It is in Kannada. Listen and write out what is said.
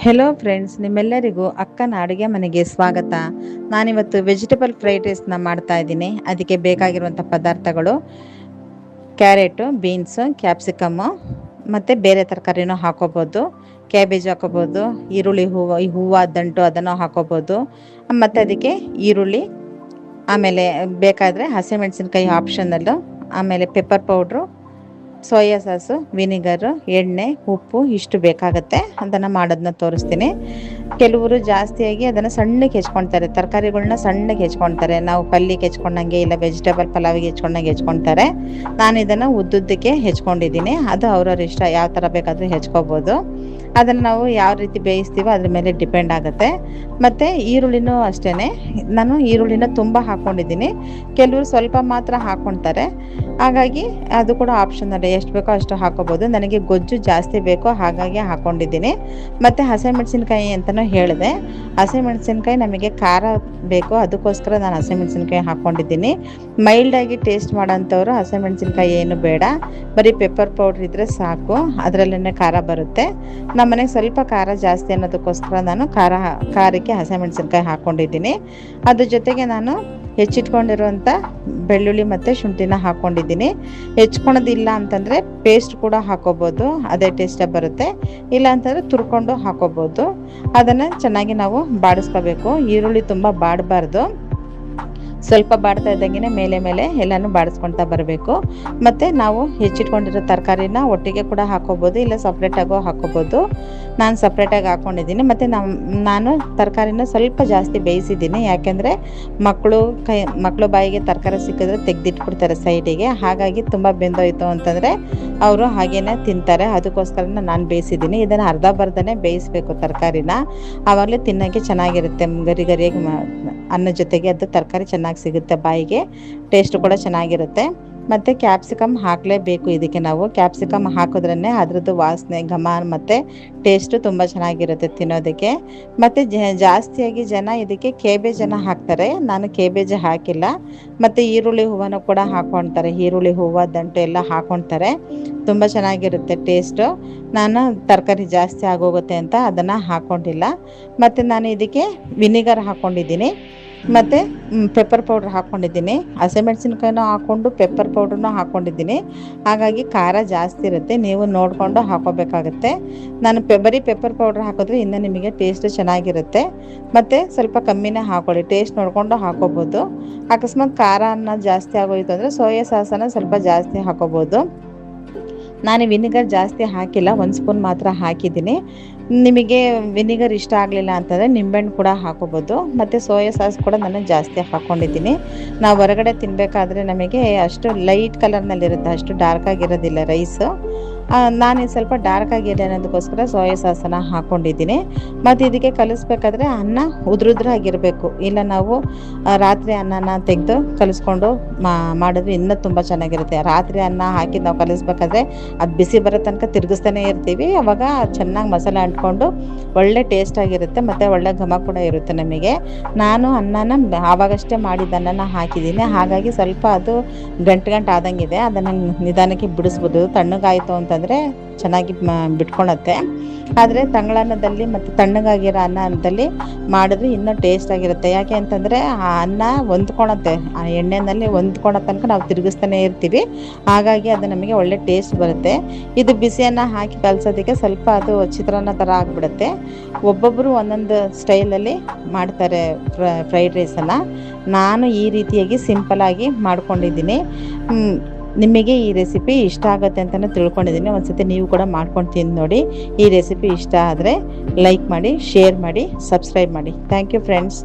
ಹೆಲೋ ಫ್ರೆಂಡ್ಸ್, ನಿಮ್ಮೆಲ್ಲರಿಗೂ ಅಕ್ಕನ ಅಡುಗೆ ಮನೆಗೆ ಸ್ವಾಗತ. ನಾನಿವತ್ತು ವೆಜಿಟೇಬಲ್ ಫ್ರೈಡ್ ರೈಸ್ನ ಮಾಡ್ತಾ ಇದ್ದೀನಿ. ಅದಕ್ಕೆ ಬೇಕಾಗಿರುವಂಥ ಪದಾರ್ಥಗಳು ಕ್ಯಾರೆಟು, ಬೀನ್ಸು, ಕ್ಯಾಪ್ಸಿಕಮ್ಮು ಮತ್ತು ಬೇರೆ ತರಕಾರಿನೂ ಹಾಕೋಬೋದು. ಕ್ಯಾಬೇಜ್ ಹಾಕೋಬೋದು, ಈರುಳ್ಳಿ ಹೂವು ದಂಟು ಅದನ್ನು ಹಾಕೋಬೋದು. ಮತ್ತು ಅದಕ್ಕೆ ಈರುಳ್ಳಿ, ಆಮೇಲೆ ಬೇಕಾದರೆ ಹಸಿಮೆಣಸಿನ್ಕಾಯಿ ಆಪ್ಷನಲ್ಲು, ಆಮೇಲೆ pepper powder, soya sauce, vinegar, ಎಣ್ಣೆ, ಉಪ್ಪು ಇಷ್ಟು ಬೇಕಾಗುತ್ತೆ. ಅದನ್ನು ಮಾಡೋದನ್ನ ತೋರಿಸ್ತೀನಿ. ಕೆಲವರು ಜಾಸ್ತಿಯಾಗಿ ಅದನ್ನು ಸಣ್ಣಗೆ ಹೆಚ್ಕೊಳ್ತಾರೆ, ತರಕಾರಿಗಳನ್ನ ಸಣ್ಣಗೆ ಹೆಚ್ಕೊಳ್ತಾರೆ. ನಾವು ಪಲ್ಯಕ್ಕೆ ಹೆಚ್ಕೊಂಡಂಗೆ ಇಲ್ಲ ವೆಜಿಟೇಬಲ್ ಪಲಾವಿಗೆ ಹೆಚ್ಕೊಂಡಂಗೆ ಹೆಚ್ಕೊಳ್ತಾರೆ. ನಾನು ಇದನ್ನು ಉದ್ದುದ್ದಕ್ಕೆ ಹೆಚ್ಕೊಂಡಿದ್ದೀನಿ. ಅದು ಅವ್ರವ್ರ ಇಷ್ಟ, ಯಾವ ಥರ ಬೇಕಾದರೂ ಹೆಚ್ಕೋಬೋದು. ಅದನ್ನು ನಾವು ಯಾವ ರೀತಿ ಬೇಯಿಸ್ತೀವೋ ಅದ್ರ ಮೇಲೆ ಡಿಪೆಂಡ್ ಆಗುತ್ತೆ. ಮತ್ತು ಈರುಳ್ಳಿನೂ ಅಷ್ಟೇ, ನಾನು ಈರುಳ್ಳಿನ ತುಂಬ ಹಾಕ್ಕೊಂಡಿದ್ದೀನಿ. ಕೆಲವರು ಸ್ವಲ್ಪ ಮಾತ್ರ ಹಾಕ್ಕೊಳ್ತಾರೆ, ಹಾಗಾಗಿ ಅದು ಕೂಡ ಆಪ್ಷನಲ್ಲಿ ಎಷ್ಟು ಬೇಕೋ ಅಷ್ಟು ಹಾಕೋಬೋದು. ನನಗೆ ಗೊಜ್ಜು ಜಾಸ್ತಿ ಬೇಕೋ ಹಾಗಾಗಿ ಹಾಕ್ಕೊಂಡಿದ್ದೀನಿ. ಮತ್ತು ಹಸಿಮೆಣಸಿನ್ಕಾಯಿ ಅಂತಲೂ ಹೇಳಿದೆ. ಹಸಿಮೆಣಸಿನ್ಕಾಯಿ ನಮಗೆ ಖಾರ ಬೇಕು, ಅದಕ್ಕೋಸ್ಕರ ನಾನು ಹಸಿಮೆಣಸಿನ್ಕಾಯಿ ಹಾಕ್ಕೊಂಡಿದ್ದೀನಿ. ಮೈಲ್ಡಾಗಿ ಟೇಸ್ಟ್ ಮಾಡೋಂಥವ್ರು ಹಸಿಮೆಣಸಿನ್ಕಾಯಿ ಏನು ಬೇಡ, ಬರೀ ಪೆಪ್ಪರ್ ಪೌಡ್ರ್ ಇದ್ದರೆ ಸಾಕು, ಅದರಲ್ಲೇ ಖಾರ ಬರುತ್ತೆ. ನಮ್ಮನೆಗೆ ಸ್ವಲ್ಪ ಖಾರ ಜಾಸ್ತಿ ಅನ್ನೋದಕ್ಕೋಸ್ಕರ ನಾನು ಖಾರಕ್ಕೆ ಹಸಿಮೆಣಸಿನ್ಕಾಯಿ ಹಾಕ್ಕೊಂಡಿದ್ದೀನಿ. ಅದ್ರ ಜೊತೆಗೆ ನಾನು ಹೆಚ್ಚಿಟ್ಕೊಂಡಿರುವಂಥ ಬೆಳ್ಳುಳ್ಳಿ ಮತ್ತು ಶುಂಠಿನ ಹಾಕ್ಕೊಂಡಿದ್ದೀನಿ. ಹೆಚ್ಕೊಳೋದಿಲ್ಲ ಅಂತಂದರೆ ಪೇಸ್ಟ್ ಕೂಡ ಹಾಕೋಬೋದು, ಅದೇ ಟೇಸ್ಟೇ ಬರುತ್ತೆ. ಇಲ್ಲ ಅಂತಂದರೆ ತುರ್ಕೊಂಡು ಹಾಕೋಬೋದು. ಅದನ್ನು ಚೆನ್ನಾಗಿ ನಾವು ಬಾಡಿಸ್ಕೋಬೇಕು. ಈರುಳ್ಳಿ ತುಂಬ ಬಾಡಬಾರ್ದು, ಸ್ವಲ್ಪ ಬಾಡ್ತಾ ಇದ್ದಂಗೆ ಮೇಲೆ ಮೇಲೆ ಎಲ್ಲನೂ ಬಾಡಿಸ್ಕೊಳ್ತಾ ಬರಬೇಕು. ಮತ್ತು ನಾವು ಹೆಚ್ಚಿಟ್ಕೊಂಡಿರೋ ತರಕಾರಿನ ಒಟ್ಟಿಗೆ ಕೂಡ ಹಾಕೋಬೋದು, ಇಲ್ಲ ಸಪ್ರೇಟಾಗೂ ಹಾಕೋಬೋದು. ನಾನು ಸಪ್ರೇಟಾಗಿ ಹಾಕ್ಕೊಂಡಿದ್ದೀನಿ. ಮತ್ತು ನಾನು ತರಕಾರಿನ ಸ್ವಲ್ಪ ಜಾಸ್ತಿ ಬೇಯಿಸಿದ್ದೀನಿ, ಯಾಕೆಂದರೆ ಮಕ್ಕಳು ಬಾಯಿಗೆ ತರಕಾರಿ ಸಿಕ್ಕಿದ್ರೆ ತೆಗೆದಿಟ್ಬಿಡ್ತಾರೆ ಸೈಡಿಗೆ. ಹಾಗಾಗಿ ತುಂಬ ಬೆಂದೋಯ್ತು ಅಂತಂದರೆ ಅವರು ಹಾಗೇನೆ ತಿಂತಾರೆ. ಅದಕ್ಕೋಸ್ಕರ ನಾನು ಬೇಯಿಸಿದ್ದೀನಿ. ಇದನ್ನು ಅರ್ಧಬರ್ಧನೇ ಬೇಯಿಸಬೇಕು ತರಕಾರಿನ, ಆವಾಗಲೇ ತಿನ್ನೋಕ್ಕೆ ಚೆನ್ನಾಗಿರುತ್ತೆ. ಗರಿ ಗರಿಯಾಗಿ ಅನ್ನ ಜೊತೆಗೆ ಅದು ತರಕಾರಿ ಚೆನ್ನಾಗಿ ಸಿಗುತ್ತೆ, ಬಾಯಿಗೆ ಟೇಸ್ಟ್ ಕೂಡ ಚೆನ್ನಾಗಿರುತ್ತೆ. ಮತ್ತು ಕ್ಯಾಪ್ಸಿಕಮ್ ಹಾಕಲೇಬೇಕು ಇದಕ್ಕೆ. ನಾವು ಕ್ಯಾಪ್ಸಿಕಮ್ ಹಾಕಿದ್ರೇ ಅದರದ್ದು ವಾಸನೆ, ಘಮ ಮತ್ತು ಟೇಸ್ಟು ತುಂಬ ಚೆನ್ನಾಗಿರುತ್ತೆ ತಿನ್ನೋದಕ್ಕೆ. ಮತ್ತು ಜಾಸ್ತಿಯಾಗಿ ಜನ ಇದಕ್ಕೆ ಕೇಬೇಜನ್ನು ಹಾಕ್ತಾರೆ, ನಾನು ಕೇಬೇಜ್ ಹಾಕಿಲ್ಲ. ಮತ್ತು ಈರುಳ್ಳಿ ಹೂವನ್ನು ಕೂಡ ಹಾಕ್ಕೊಳ್ತಾರೆ, ಈರುಳ್ಳಿ ಹೂವು ದಂಟು ಎಲ್ಲ ಹಾಕ್ಕೊಳ್ತಾರೆ. ತುಂಬ ಚೆನ್ನಾಗಿರುತ್ತೆ ಟೇಸ್ಟು. ನಾನು ತರಕಾರಿ ಜಾಸ್ತಿ ಆಗೋಗುತ್ತೆ ಅಂತ ಅದನ್ನು ಹಾಕ್ಕೊಂಡಿಲ್ಲ. ಮತ್ತು ನಾನು ಇದಕ್ಕೆ ವಿನಿಗರ್ ಹಾಕ್ಕೊಂಡಿದ್ದೀನಿ, ಮತ್ತು ಪೆಪ್ಪರ್ ಪೌಡ್ರ್ ಹಾಕ್ಕೊಂಡಿದ್ದೀನಿ. ಹಸಿಮೆಣಸಿನ್ಕಾಯಿನೂ ಹಾಕ್ಕೊಂಡು ಪೆಪ್ಪರ್ ಪೌಡ್ರನ್ನೂ ಹಾಕ್ಕೊಂಡಿದ್ದೀನಿ. ಹಾಗಾಗಿ ಖಾರ ಜಾಸ್ತಿ ಇರುತ್ತೆ, ನೀವು ನೋಡಿಕೊಂಡು ಹಾಕೋಬೇಕಾಗುತ್ತೆ. ನಾನು ಬರೀ ಪೆಪ್ಪರ್ ಪೌಡ್ರ್ ಹಾಕಿದ್ರೆ ಇನ್ನೂ ನಿಮಗೆ ಟೇಸ್ಟ್ ಚೆನ್ನಾಗಿರುತ್ತೆ. ಮತ್ತು ಸ್ವಲ್ಪ ಕಮ್ಮಿನೇ ಹಾಕ್ಕೊಳ್ಳಿ, ಟೇಸ್ಟ್ ನೋಡಿಕೊಂಡು ಹಾಕೋಬೋದು. ಅಕಸ್ಮಾತ್ ಖಾರ ಅನ್ನ ಜಾಸ್ತಿ ಆಗೋಯಿತು ಅಂದರೆ ಸೋಯಾ ಸಾಸನ್ನು ಸ್ವಲ್ಪ ಜಾಸ್ತಿ ಹಾಕೋಬೋದು. ನಾನು ವಿನಿಗರ್ ಜಾಸ್ತಿ ಹಾಕಿಲ್ಲ, 1 ಸ್ಪೂನ್ ಮಾತ್ರ ಹಾಕಿದ್ದೀನಿ. ನಿಮಗೆ ವಿನಿಗರ್ ಇಷ್ಟ ಆಗಲಿಲ್ಲ ಅಂತಂದರೆ ನಿಂಬೆಹಣ್ಣು ಕೂಡ ಹಾಕೋಬೋದು. ಮತ್ತು ಸೋಯಾ ಸಾಸ್ ಕೂಡ ನಾನು ಜಾಸ್ತಿ ಹಾಕ್ಕೊಂಡಿದ್ದೀನಿ. ನಾವು ಹೊರಗಡೆ ತಿನ್ನಬೇಕಾದ್ರೆ ನಮಗೆ ಅಷ್ಟು ಲೈಟ್ ಕಲರ್ನಲ್ಲಿರುತ್ತೆ, ಅಷ್ಟು ಡಾರ್ಕ್ ಆಗಿರೋದಿಲ್ಲ ರೈಸು. ನಾನು ಸ್ವಲ್ಪ ಡಾರ್ಕ್ ಆಗಿದೆ ಅನ್ನೋದಕ್ಕೋಸ್ಕರ ಸೋಯಾ ಸಾಸನ್ನು ಹಾಕ್ಕೊಂಡಿದ್ದೀನಿ. ಮತ್ತು ಇದಕ್ಕೆ ಕಲಿಸ್ಬೇಕಾದ್ರೆ ಅನ್ನ ಉದುರುದ್ರಾಗಿರಬೇಕು, ಇಲ್ಲ ನಾವು ರಾತ್ರಿ ಅನ್ನನ ತೆಗೆದು ಕಲಿಸ್ಕೊಂಡು ಮಾಡಿದ್ರೆ ಇನ್ನೂ ತುಂಬ ಚೆನ್ನಾಗಿರುತ್ತೆ. ರಾತ್ರಿ ಅನ್ನ ಹಾಕಿ ನಾವು ಕಲಿಸ್ಬೇಕಾದ್ರೆ ಅದು ಬಿಸಿ ಬರೋ ತನಕ ತಿರುಗಿಸ್ತಾನೆ ಇರ್ತೀವಿ, ಅವಾಗ ಚೆನ್ನಾಗಿ ಮಸಾಲೆ ಅಂಟ್ಕೊಂಡು ಒಳ್ಳೆ ಟೇಸ್ಟ್ ಆಗಿರುತ್ತೆ, ಮತ್ತು ಒಳ್ಳೆ ಘಮ ಕೂಡ ಇರುತ್ತೆ ನಮಗೆ. ನಾನು ಅನ್ನನ ಆವಾಗಷ್ಟೇ ಮಾಡಿದ ಅನ್ನನ ಹಾಕಿದ್ದೀನಿ, ಹಾಗಾಗಿ ಸ್ವಲ್ಪ ಅದು ಗಂಟು ಆದಂಗಿದೆ. ಅದನ್ನು ನಿಧಾನಕ್ಕೆ ಬಿಡಿಸ್ಬೋದು. ತಣ್ಣಗಾಯಿತು ಅಂತಂದರೆ ಚೆನ್ನಾಗಿ ಬಿಟ್ಕೊಳತ್ತೆ. ಆದರೆ ತಂಗಳನ್ನದಲ್ಲಿ ಮತ್ತು ತಣ್ಣಗಾಗಿರೋ ಅನ್ನದಲ್ಲಿ ಮಾಡಿದ್ರೆ ಇನ್ನೂ ಟೇಸ್ಟ್ ಆಗಿರುತ್ತೆ. ಯಾಕೆ ಅಂತಂದರೆ ಆ ಅನ್ನ ಹೊಂದ್ಕೊಳತ್ತೆ, ಆ ಎಣ್ಣೆಯಲ್ಲಿ ಹೊಂದ್ಕೊಳೋ ತನಕ ನಾವು ತಿರುಗಿಸ್ತಾನೆ ಇರ್ತೀವಿ, ಹಾಗಾಗಿ ಅದು ನಮಗೆ ಒಳ್ಳೆ ಟೇಸ್ಟ್ ಬರುತ್ತೆ. ಇದು ಬಿಸಿಯನ್ನು ಹಾಕಿ ಕಲಸೋದಕ್ಕೆ ಸ್ವಲ್ಪ ಅದು ಚಿತ್ರಾನ್ನ ಥರ ಆಗಿಬಿಡುತ್ತೆ. ಒಬ್ಬೊಬ್ಬರು ಒಂದೊಂದು ಸ್ಟೈಲಲ್ಲಿ ಮಾಡ್ತಾರೆ ಫ್ರೈಡ್ ರೈಸನ್ನು. ನಾನು ಈ ರೀತಿಯಾಗಿ ಸಿಂಪಲಾಗಿ ಮಾಡ್ಕೊಂಡಿದ್ದೀನಿ. ನಿಮಗೆ ಈ ರೆಸಿಪಿ ಇಷ್ಟ ಆಗುತ್ತೆ ಅಂತಲೇ ತಿಳ್ಕೊಂಡಿದ್ದೀನಿ. ಒಂದ್ಸತಿ ನೀವು ಕೂಡ ಮಾಡ್ಕೊಂಡು ತಿಂದು ನೋಡಿ. ಈ ರೆಸಿಪಿ ಇಷ್ಟ ಆದರೆ ಲೈಕ್ ಮಾಡಿ, ಶೇರ್ ಮಾಡಿ, ಸಬ್ಸ್ಕ್ರೈಬ್ ಮಾಡಿ. Thank you friends.